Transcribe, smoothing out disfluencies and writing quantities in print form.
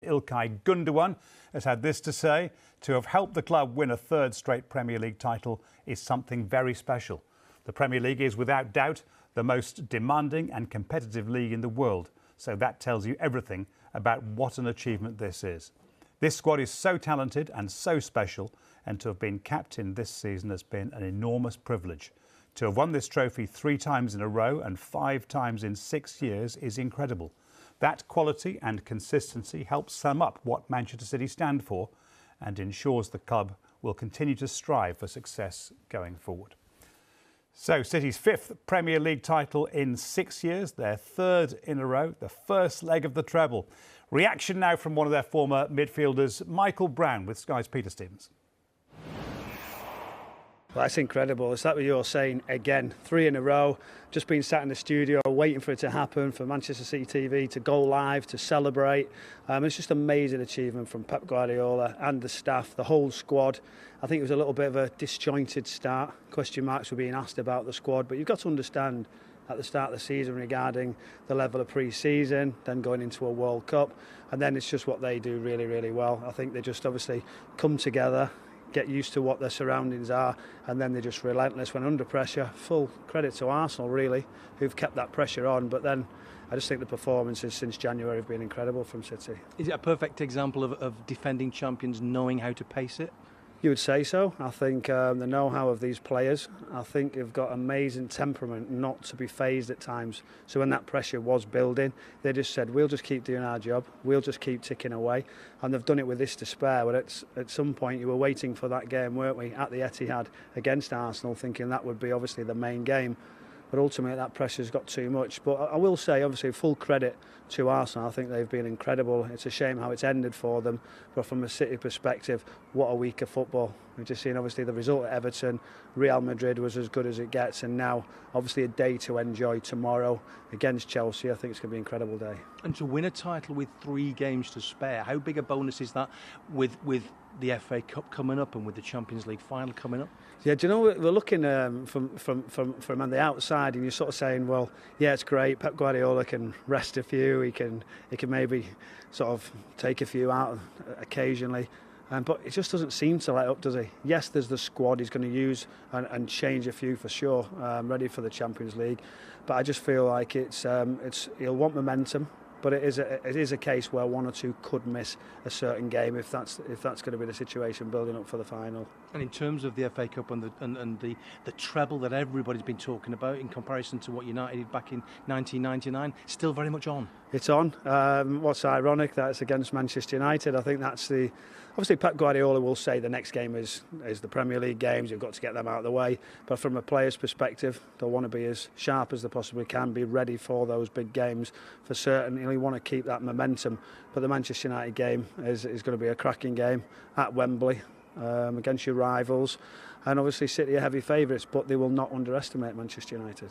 İlkay Gundogan has had this to say: "To have helped the club win a third straight Premier League title is something very special. The Premier League is without doubt the most demanding and competitive league in the world, so that tells you everything about what an achievement this is. This squad is so talented and so special, and to have been captain this season has been an enormous privilege. To have won this trophy 3 times in a row and 5 times in 6 years is incredible. That quality and consistency helps sum up what Manchester City stand for and ensures the club will continue to strive for success going forward." So City's 5th Premier League title in 6 years, their 3rd in a row, the first leg of the treble. Reaction now from one of their former midfielders, Michael Brown, with Sky's Peter Stevens. Well, that's incredible. It's like what you're saying again, 3 in a row. Just been sat in the studio waiting for it to happen, for Manchester City TV to go live, to celebrate. It's just an amazing achievement from Pep Guardiola and the staff, the whole squad. I think it was a little bit of a disjointed start. Question marks were being asked about the squad, but you've got to understand at the start of the season regarding the level of pre-season, then going into a World Cup, and then it's just what they do really, really well. I think they just obviously come together, get used to what their surroundings are, and then they're just relentless when under pressure. Full credit to Arsenal, really, who've kept that pressure on. But then I just think the performances since January have been incredible from City. Is it a perfect example of defending champions knowing how to pace it? You would say so. I think the know-how of these players, I think they've got amazing temperament not to be phased at times. So when that pressure was building, they just said, we'll just keep doing our job, we'll just keep ticking away. And they've done it with this to spare. But at some point you were waiting for that game, weren't we, at the Etihad against Arsenal, thinking that would be obviously the main game. But ultimately that pressure's got too much. But I will say, obviously, full credit to Arsenal. I think they've been incredible. It's a shame how it's ended for them. But from a City perspective, what a week of football. We've just seen, obviously, the result at Everton. Real Madrid was as good as it gets. And now, obviously, a day to enjoy tomorrow against Chelsea. I think it's going to be an incredible day. And to win a title with 3 games to spare, how big a bonus is that with the FA Cup coming up and with the Champions League final coming up? Yeah, do you know, we're looking from on the outside, and you're sort of saying, well, yeah, it's great. Pep Guardiola can rest a few. He can maybe sort of take a few out occasionally. But it just doesn't seem to let up, does he? Yes, there's the squad he's going to use and change a few for sure, ready for the Champions League. But I just feel like he'll want momentum. But it is a case where 1 or 2 could miss a certain game if that's going to be the situation building up for the final. And in terms of the FA Cup and the treble that everybody's been talking about in comparison to what United did back in 1999, still very much on. It's on. What's ironic, that it's against Manchester United. I think that's obviously Pep Guardiola will say the next game is the Premier League games. You've got to get them out of the way. But from a player's perspective, they'll want to be as sharp as they possibly can, be ready for those big games for certain. You want to keep that momentum. But the Manchester United game is going to be a cracking game at Wembley against your rivals. And obviously City are heavy favourites, but they will not underestimate Manchester United.